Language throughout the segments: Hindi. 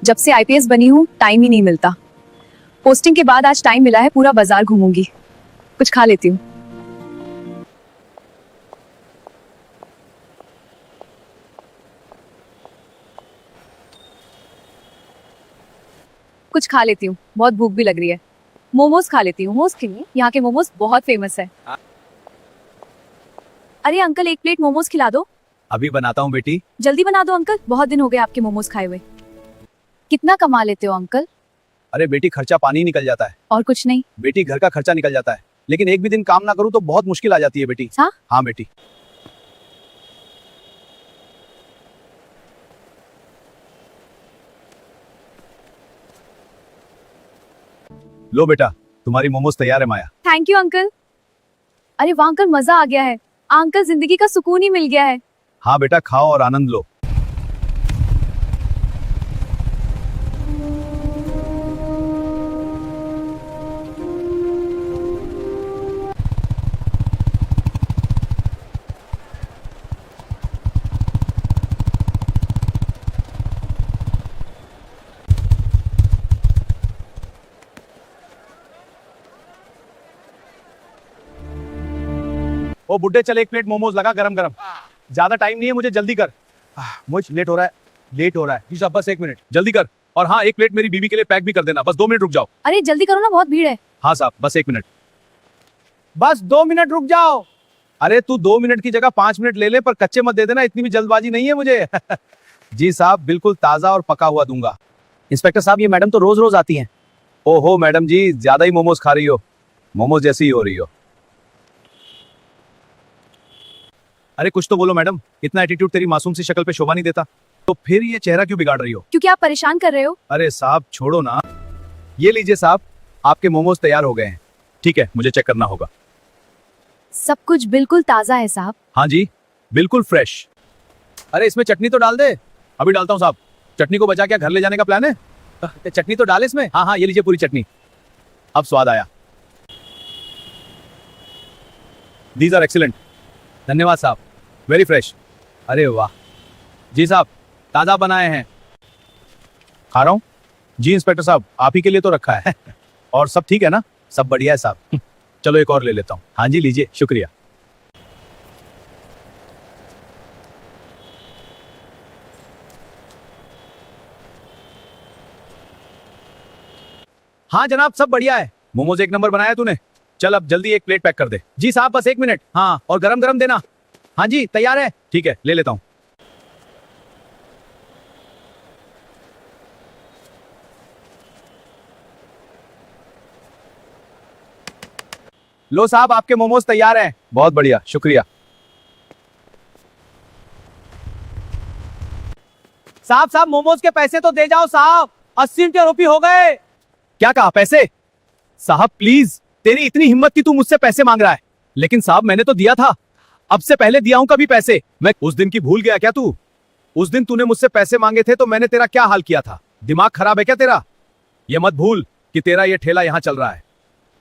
जब से आईपीएस बनी हूँ टाइम ही नहीं मिलता। पोस्टिंग के बाद आज टाइम मिला है, पूरा बाजार घूमूंगी। कुछ खा लेती हूँ। कुछ खा लेती हूँ, बहुत भूख भी लग रही है। मोमोज खा लेती हूँ। मोमोज के लिए यहाँ के मोमोज बहुत फेमस है। अरे अंकल, एक प्लेट मोमोज खिला दो। अभी बनाता हूँ बेटी। जल्दी बना दो अंकल, बहुत दिन हो गए आपके मोमोज खाए हुए। कितना कमा लेते हो अंकल? अरे बेटी, खर्चा पानी निकल जाता है। और कुछ नहीं? बेटी, घर का खर्चा निकल जाता है, लेकिन एक भी दिन काम ना करूँ तो बहुत मुश्किल आ जाती है बेटी। हाँ? हाँ बेटी। लो बेटा, तुम्हारी मोमोज तैयार है माया। Thank you uncle. अरे वाह अंकल, मजा आ गया है। अंकल, जिंदगी का सुकून ही मिल गया है। हाँ बेटा, खाओ और आनंद लो। ओ बुड्ढे, चल एक प्लेट मोमोज लगा गरम गरम। ज्यादा टाइम नहीं है, मुझे जल्दी कर। मुझे लेट हो रहा है। जी साहब, बस 1 मिनट जल्दी कर। और हाँ, एक प्लेट मेरी बीवी के लिए पैक भी कर देना। बस 2 मिनट रुक जाओ। अरे जल्दी करो ना, बहुत भीड़ है। हाँ साहब, बस 1 मिनट। बस 2 मिनट रुक जाओ। अरे तू 2 मिनट की जगह 5 मिनट ले ले, पर कच्चे मत दे देना, इतनी भी जल्दबाजी नहीं है मुझे। जी साहब, बिल्कुल ताजा और पका हुआ दूंगा। इंस्पेक्टर साहब, ये मैडम तो रोज रोज आती हैं। ओहो मैडम जी, ज्यादा ही मोमोज खा रही हो। मोमोज जैसी ही हो रही हो। अरे कुछ तो बोलो मैडम, इतना एटीट्यूड तेरी मासूम सी शक्ल पे शोभा नहीं देता। तो फिर ये चेहरा क्यों बिगाड़ रही हो? क्योंकि आप परेशान कर रहे हो। अरे साहब छोड़ो ना। ये लीजिए साहब, आपके मोमोज तैयार हो गए हैं। ठीक है, मुझे चेक करना होगा। सब कुछ बिल्कुल ताजा है साहब। हाँ जी, बिल्कुल फ्रेश। अरे इसमें चटनी तो डाल दे। अभी डालता हूँ साहब। चटनी को बचा क्या घर ले जाने का प्लान है? चटनी तो डाल इसमें। हाँ हाँ, ये लीजिए पूरी चटनी। अब स्वाद आया। These are excellent. धन्यवाद साहब, वेरी फ्रेश। अरे वाह। जी साहब, ताजा बनाए हैं। खा रहा हूँ। जी इंस्पेक्टर साहब, आप ही के लिए तो रखा है। और सब ठीक है ना? सब बढ़िया है साहब। चलो एक और ले लेता हूँ। हाँ जी लीजिए, शुक्रिया। हाँ जनाब, सब बढ़िया है। मोमोज 1 नंबर बनाया तूने। चल अब जल्दी एक प्लेट पैक कर दे। जी साहब, बस 1 मिनट। हाँ, और गरम गरम देना। हाँ जी, तैयार है। ठीक है, ले लेता हूँ। लो साहब, आपके मोमोज तैयार हैं। बहुत बढ़िया, शुक्रिया। साहब मोमोज के पैसे तो दे जाओ साहब। 80 रुपये हो गए। क्या कहा? पैसे? साहब प्लीज, तेरी इतनी हिम्मत कि तू मुझसे पैसे मांग रहा है। लेकिन साहब मैंने तो दिया था। अब से पहले दिया हूं कभी पैसे? मैं उस दिन की भूल गया क्या तू? उस दिन तूने मुझसे पैसे मांगे थे तो मैंने तेरा क्या हाल किया था? दिमाग खराब है क्या तेरा? ये मत भूल कि तेरा ये ठेला यहां चल रहा है।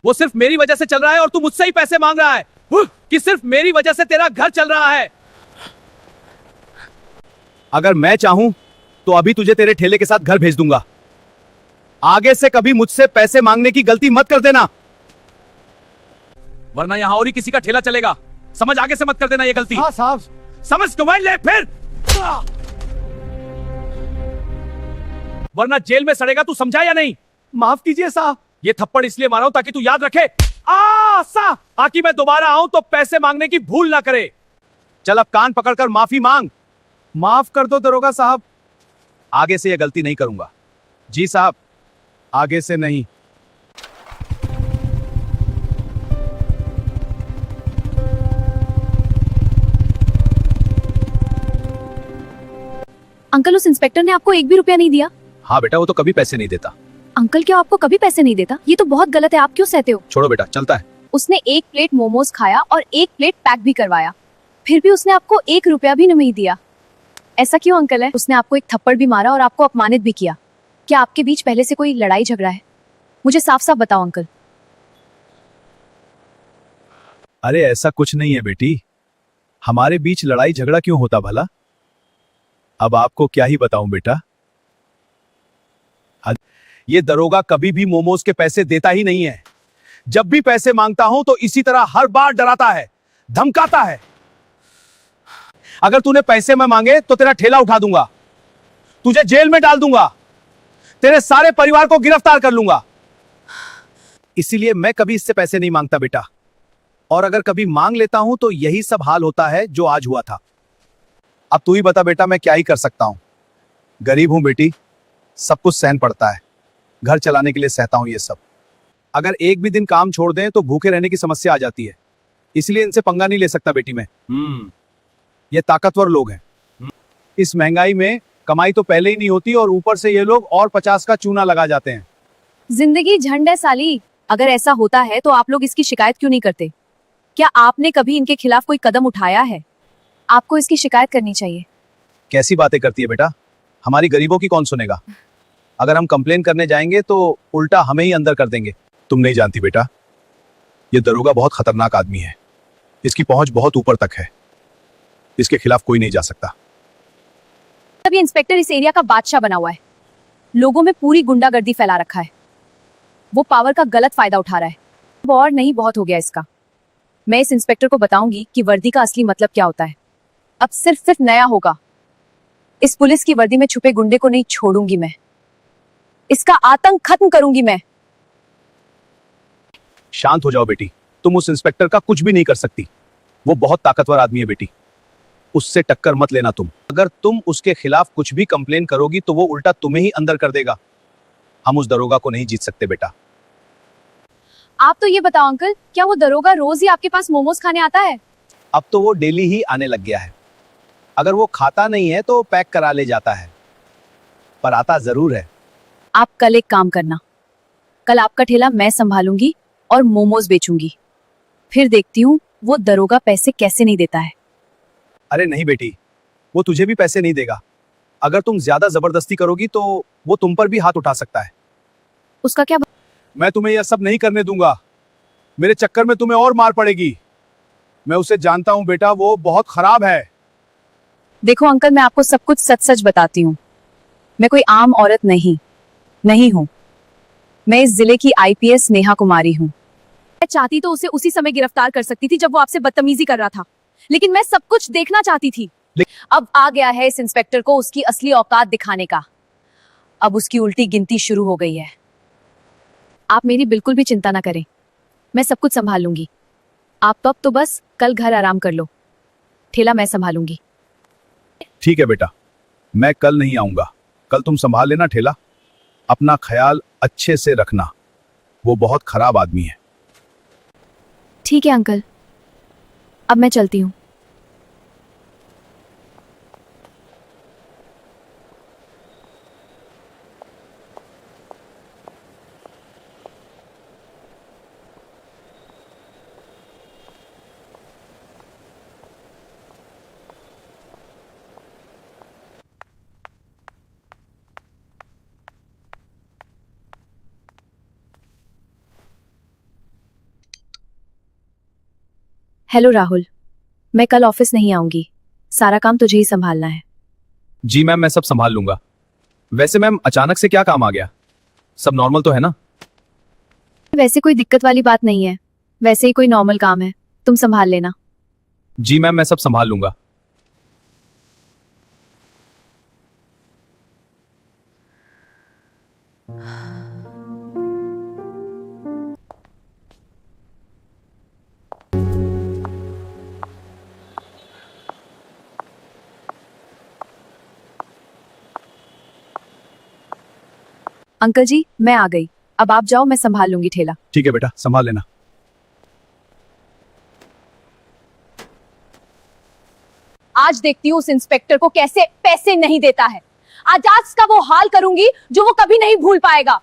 वो सिर्फ मेरी वजह से चल रहा है और तू मुझसे ही पैसे मांग रहा है कि सिर्फ मेरी वजह से तेरा घर चल रहा है। अगर मैं चाहूं तो अभी तुझे तेरे ठेले के साथ घर भेज दूंगा। आगे से कभी मुझसे पैसे मांगने की गलती मत कर देना, वरना यहां और ही किसी का ठेला चलेगा। समझ, आगे से मत कर देना ये गलती। हाँ साहब। समझ तो ले फिर, वरना जेल में सड़ेगा। तू समझा या नहीं? माफ कीजिए साहब। ये थप्पड़ इसलिए मारा हूं ताकि तू याद रखे, ताकि मैं दोबारा आऊं तो पैसे मांगने की भूल ना करे। चल अब कान पकड़कर माफी मांग। माफ कर दो दरोगा साहब। आगे से यह गलती नहीं करूंगा। जी साहब, आगे से नहीं। अंकल, उस इंस्पेक्टर ने आपको 1 भी रुपया नहीं दिया? हाँ बेटा, वो तो कभी पैसे नहीं देता। अंकल, क्या आपको कभी पैसे नहीं देता? ये तो बहुत गलत है, आप क्यों सहते हो? छोड़ो बेटा, चलता है। उसने 1 प्लेट मोमोज खाया और 1 प्लेट पैक भी करवाया, फिर भी उसने आपको 1 रुपया भी नहीं दिया। ऐसा क्यों अंकल है? उसने आपको एक थप्पड़ भी मारा और आपको अपमानित भी किया। क्या आपके बीच पहले से कोई लड़ाई झगड़ा है? मुझे साफ साफ बताओ अंकल। अरे ऐसा कुछ नहीं है बेटी, हमारे बीच लड़ाई झगड़ा क्यों होता भला? अब आपको क्या ही बताऊं बेटा। ये दरोगा कभी भी मोमोज के पैसे देता ही नहीं है। जब भी पैसे मांगता हूं तो इसी तरह हर बार डराता है, धमकाता है। अगर तूने पैसे मैं मांगे तो तेरा ठेला उठा दूंगा, तुझे जेल में डाल दूंगा, तेरे सारे परिवार को गिरफ्तार कर लूंगा। इसीलिए मैं कभी इससे पैसे नहीं मांगता बेटा, और अगर कभी मांग लेता हूं तो यही सब हाल होता है जो आज हुआ था। अब तू ही बता बेटा, मैं क्या ही कर सकता हूं। गरीब हूं बेटी, सब कुछ सहन पड़ता है, घर चलाने के लिए सहता हूं ये सब। अगर एक भी दिन काम छोड़ दें तो भूखे रहने की समस्या आ जाती है, इसलिए इनसे पंगा नहीं ले सकता बेटी मैं। ये ताकतवर लोग हैं। इस महंगाई में कमाई तो पहले ही नहीं होती और ऊपर से ये लोग और 50 का चूना लगा जाते हैं। जिंदगी झंड है साली। अगर ऐसा होता है तो आप लोग इसकी शिकायत क्यों नहीं करते? क्या आपने कभी इनके खिलाफ कोई कदम उठाया है? आपको इसकी शिकायत करनी चाहिए। कैसी बातें करती है बेटा, हमारी गरीबों की कौन सुनेगा? अगर हम कंप्लेन करने जाएंगे तो उल्टा हमें ही अंदर कर देंगे। तुम नहीं जानती बेटा, ये दरोगा बहुत खतरनाक आदमी है, इसकी पहुंच बहुत ऊपर तक है, इसके खिलाफ कोई नहीं जा सकता। अब ये इंस्पेक्टर इस एरिया का बादशाह बना हुआ है, लोगों में पूरी गुंडागर्दी फैला रखा है। वो पावर का गलत फायदा उठा रहा है। अब और नहीं बहुत हो गया इसका। मैं इस इंस्पेक्टर को बताऊंगी कि वर्दी का असली मतलब क्या होता है। अब सिर्फ नया होगा। इस पुलिस की वर्दी में छुपे गुंडे को नहीं छोड़ूंगी मैं, इसका आतंक खत्म करूंगी मैं। शांत हो जाओ बेटी, तुम उस इंस्पेक्टर का कुछ भी नहीं कर सकती। वो बहुत ताकतवर आदमी है बेटी, उससे टक्कर मत लेना तुम। अगर तुम उसके खिलाफ कुछ भी कंप्लेन करोगी तो वो उल्टा तुम्हें ही अंदर कर देगा। हम उस दरोगा को नहीं जीत सकते बेटा। आप तो ये बताओ अंकल, क्या वो दरोगा रोज ही आपके पास मोमोज खाने आता है? अब तो वो डेली ही आने लग गया है। अगर वो खाता नहीं है तो पैक करा ले जाता है, पर आता जरूर है। आप कल एक काम करना, कल आपका ठेला मैं संभालूंगी और मोमोज बेचूंगी। फिर देखती हूँ वो दरोगा पैसे कैसे नहीं देता है। अरे नहीं बेटी, वो तुझे भी पैसे नहीं देगा। अगर तुम ज्यादा जबरदस्ती करोगी तो वो तुम पर भी हाथ उठा सकता है। उसका क्या? मैं तुम्हें यह सब नहीं करने दूंगा। मेरे चक्कर में तुम्हें और मार पड़ेगी। मैं उसे जानता हूं बेटा, वो बहुत खराब है। देखो अंकल, मैं आपको सब कुछ सच सच बताती हूँ। मैं कोई आम औरत नहीं हूँ। मैं इस जिले की आईपीएस नेहा कुमारी हूँ। मैं चाहती तो उसे उसी समय गिरफ्तार कर सकती थी जब वो आपसे बदतमीजी कर रहा था, लेकिन मैं सब कुछ देखना चाहती थी। अब आ गया है इस इंस्पेक्टर को उसकी असली औकात दिखाने का। अब उसकी उल्टी गिनती शुरू हो गई है। आप मेरी बिल्कुल भी चिंता ना करें, मैं सब कुछ संभाल लूंगी। आप तो बस कल घर आराम कर लो, ठेला मैं संभालूंगी। ठीक है बेटा, मैं कल नहीं आऊंगा। कल तुम संभाल लेना ठेला। अपना ख्याल अच्छे से रखना, वो बहुत खराब आदमी है। ठीक है अंकल, अब मैं चलती हूँ। हेलो राहुल, मैं कल ऑफिस नहीं आऊंगी। सारा काम तुझे ही संभालना है। जी मैम, मैं सब संभाल लूंगा। वैसे मैम, अचानक से क्या काम आ गया? सब नॉर्मल तो है ना? वैसे कोई दिक्कत वाली बात नहीं है, वैसे ही कोई नॉर्मल काम है, तुम संभाल लेना। जी मैम, मैं सब संभाल लूंगा। अंकल जी, मैं आ गई। अब आप जाओ, मैं संभाल लूंगी ठेला। ठीक है बेटा, संभाल लेना। आज देखती हूँ उस इंस्पेक्टर को कैसे पैसे नहीं देता है। आज का वो हाल करूंगी जो वो कभी नहीं भूल पाएगा।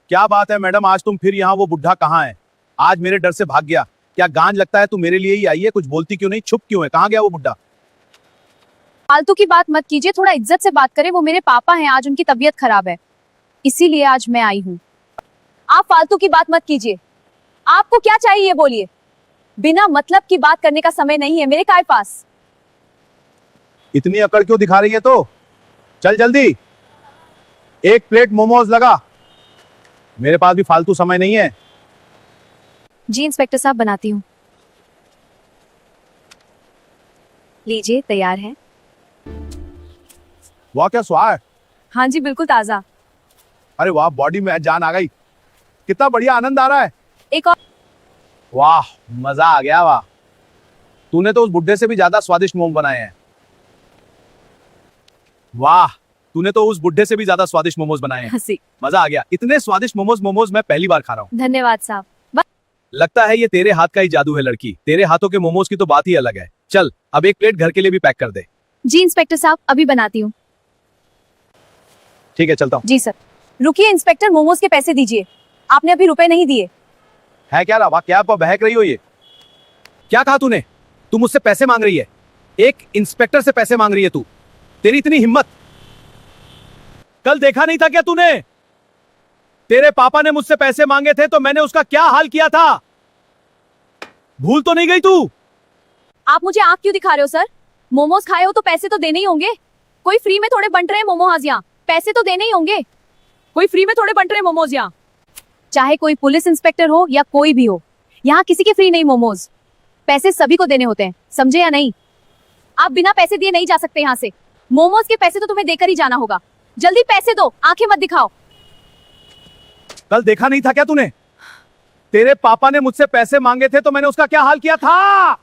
क्या बात है मैडम, आज तुम फिर यहाँ? वो बुढ़ा कहाँ है? आज मेरे डर से भाग गया। क्या गांज लगता है तू मेरे लिए ही आई है? कुछ बोलती क्यों नहीं, छुप क्यों है? कहाँ गया वो बुढ़ा? फालतू की बात मत कीजिए, थोड़ा इज्जत से बात करें। वो मेरे पापा हैं, आज उनकी तबीयत खराब है, इसीलिए आज मैं आई हूँ। आप फालतू की बात मत कीजिए। आपको क्या चाहिए ये बोलिए। बिना मतलब की बात करने का समय नहीं है मेरे काय पास। इतनी अकड़ क्यों दिखा रही है? तो चल जल्दी, एक प्लेट मोमोज लगा। मेरे पास भी फालतू समय नहीं है। जी इंस्पेक्टर साहब, बनाती हूँ। लीजिए, तैयार है। वाह क्या स्वाद है। हाँ जी, बिल्कुल ताजा। अरे वाह, बॉडी में जान आ गई। कितना बढ़िया आनंद आ रहा है। एक और। वाह, मजा आ गया। वाह, तूने तो उस बुड्ढे से भी ज्यादा स्वादिष्ट मोमो बनाए हैं। वाह, तूने तो उस बुड्ढे से भी ज्यादा स्वादिष्ट मोमोज बनाए हैं। हंसी। मजा आ गया। इतने स्वादिष्ट मोमोज मैं पहली बार खा रहा हूँ। धन्यवाद साहब। लगता है ये तेरे हाथ का ही जादू है लड़की। तेरे हाथों के मोमोज की तो बात ही अलग है। चल अब एक प्लेट घर के लिए भी पैक कर दे। जी इंस्पेक्टर साहब, अभी बनाती हूँ। ठीक है, चलता हूँ। जी सर। रुकिए इंस्पेक्टर, मोमोज के पैसे दीजिए। आपने अभी रुपए नहीं दिए। है क्या रहा? क्या आप बहक रही हो? ये क्या कहा तूने? तू मुझसे पैसे मांग रही है? एक इंस्पेक्टर से पैसे मांग रही है तू? तेरी इतनी हिम्मत! कल देखा नहीं था क्या तूने? तेरे पापा ने मुझसे पैसे मांगे थे तो मैंने उसका क्या हाल किया था? भूल तो नहीं गई तू? आप मुझे आंख क्यों दिखा रहे हो सर? मोमोज खाए हो तो पैसे तो देने ही होंगे। कोई फ्री में थोड़े बंट रहे मोमोज यहाँ, पैसे तो देने ही होंगे। कोई फ्री में थोड़े बंट रहे मोमोज यहाँ। चाहे कोई पुलिस इंस्पेक्टर हो या कोई भी हो, यहाँ किसी के फ्री नहीं मोमोज। पैसे सभी को देने होते हैं, समझे या नहीं? आप बिना पैसे दिए नहीं जा सकते यहाँ से। मोमोज के पैसे तो तुम्हें देकर ही जाना होगा। जल्दी पैसे दो, आंखें मत दिखाओ। कल देखा नहीं था क्या तूने? तेरे पापा ने मुझसे पैसे मांगे थे तो मैंने उसका क्या हाल किया था?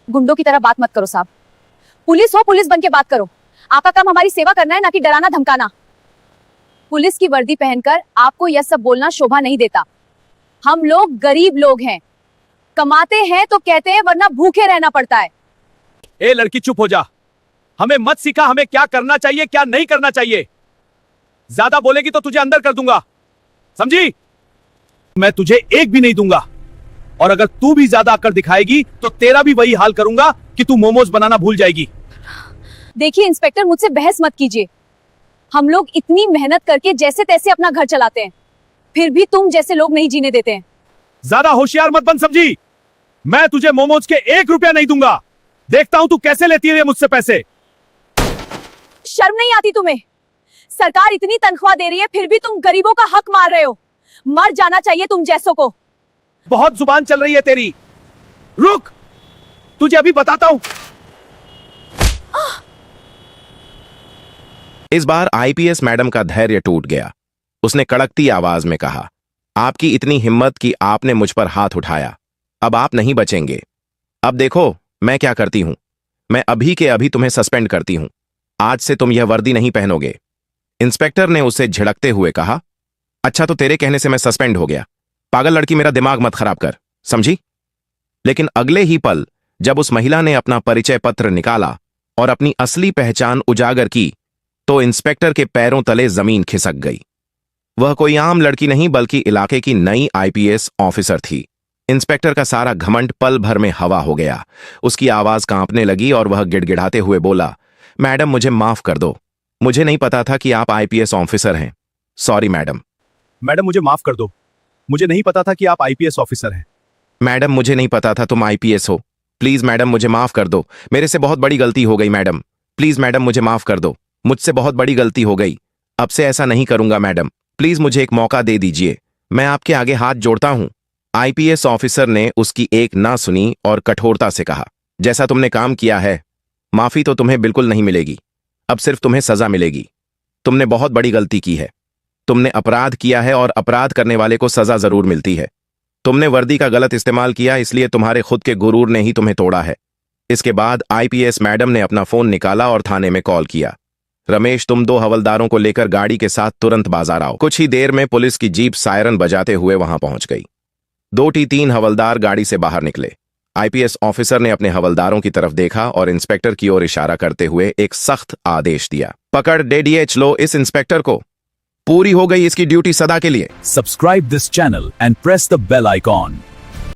गुंडों की तरह बात मत करो साहब। पुलिस हो, पुलिस बन के बात करो। आपका काम हमारी सेवा करना है, ना कि डराना धमकाना। पुलिस की वर्दी पहनकर आपको यह सब बोलना शोभा नहीं देता। हम लोग गरीब लोग हैं, कमाते हैं तो कहते हैं, वरना भूखे रहना पड़ता है। ए लड़की चुप हो जा। हमें मत सिखा हमें क्या करना चाहिए क्या नहीं करना चाहिए। ज्यादा बोलेगी तो तुझे अंदर कर दूंगा, समझी? मैं तुझे एक भी नहीं दूंगा, और अगर तू भी ज्यादा अकड़ दिखाएगी तो तेरा भी वही हाल करूंगा कि तू मोमोज बनाना भूल जाएगी। देखिए इंस्पेक्टर, मुझसे बहस मत कीजिए। हम लोग इतनी मेहनत करके जैसे तैसे अपना घर चलाते हैं, फिर भी तुम जैसे लोग नहीं जीने देते हैं। ज्यादा होशियार मत बन, समझी? मैं तुझे मोमोज के 1 रुपया नहीं दूंगा। देखता हूं तू कैसे लेती है मुझसे पैसे। शर्म नहीं आती तुम्हें? सरकार इतनी तनख्वाह दे रही है, फिर भी तुम गरीबों का हक मार रहे हो। मर जाना चाहिए तुम जैसों को। बहुत जुबान चल रही है तेरी। रुक, तुझे अभी बताता हूं। इस बार आईपीएस मैडम का धैर्य टूट गया। उसने कड़कती आवाज में कहा, आपकी इतनी हिम्मत कि आपने मुझ पर हाथ उठाया। अब आप नहीं बचेंगे। अब देखो मैं क्या करती हूं। मैं अभी के अभी तुम्हें सस्पेंड करती हूं। आज से तुम यह वर्दी नहीं पहनोगे। इंस्पेक्टर ने उसे झिड़कते हुए कहा, अच्छा तो तेरे कहने से मैं सस्पेंड हो गया। पागल लड़की, मेरा दिमाग मत खराब कर, समझी? लेकिन अगले ही पल जब उस महिला ने अपना परिचय पत्र निकाला और अपनी असली पहचान उजागर की, तो इंस्पेक्टर के पैरों तले जमीन खिसक गई। वह कोई आम लड़की नहीं बल्कि इलाके की नई आईपीएस ऑफिसर थी। इंस्पेक्टर का सारा घमंड पल भर में हवा हो गया। उसकी आवाज कांपने लगी और वह गिड़गिड़ाते हुए बोला, मैडम मुझे माफ कर दो। मुझे नहीं पता था कि आप आईपीएस ऑफिसर हैं। Sorry madam. मैडम मुझे माफ कर दो, मुझे नहीं पता था कि आप आईपीएस ऑफिसर हैं। मैडम मुझे नहीं पता था तुम आईपीएस हो। प्लीज मैडम मुझे माफ कर दो। मेरे से बहुत बड़ी गलती हो गई मैडम। प्लीज मैडम मुझे माफ कर दो। मुझसे बहुत बड़ी गलती हो गई। अब से ऐसा नहीं करूंगा मैडम। प्लीज मुझे एक मौका दे दीजिए। मैं आपके आगे हाथ जोड़ता हूं। आईपीएस ऑफिसर ने उसकी एक ना सुनी और कठोरता से कहा, जैसा तुमने काम किया है, माफी तो तुम्हें बिल्कुल नहीं मिलेगी। अब सिर्फ तुम्हें सजा मिलेगी। तुमने बहुत बड़ी गलती की है। तुमने अपराध किया है और अपराध करने वाले को सजा जरूर मिलती है। तुमने वर्दी का गलत इस्तेमाल किया, इसलिए तुम्हारे खुद के गुरूर ने ही तुम्हें तोड़ा है। इसके बाद आईपीएस मैडम ने अपना फोन निकाला और थाने में कॉल किया। रमेश, तुम 2 हवलदारों को लेकर गाड़ी के साथ तुरंत बाजार आओ। कुछ ही देर में पुलिस की जीप सायरन बजाते हुए वहां पहुंच गई। 2T3 हवलदार गाड़ी से बाहर निकले। आईपीएस ऑफिसर ने अपने हवलदारों की तरफ देखा और इंस्पेक्टर की ओर इशारा करते हुए एक सख्त आदेश दिया, पकड़ DDH लो इस इंस्पेक्टर को। पूरी हो गई इसकी ड्यूटी सदा के लिए। Subscribe this channel and press the bell icon.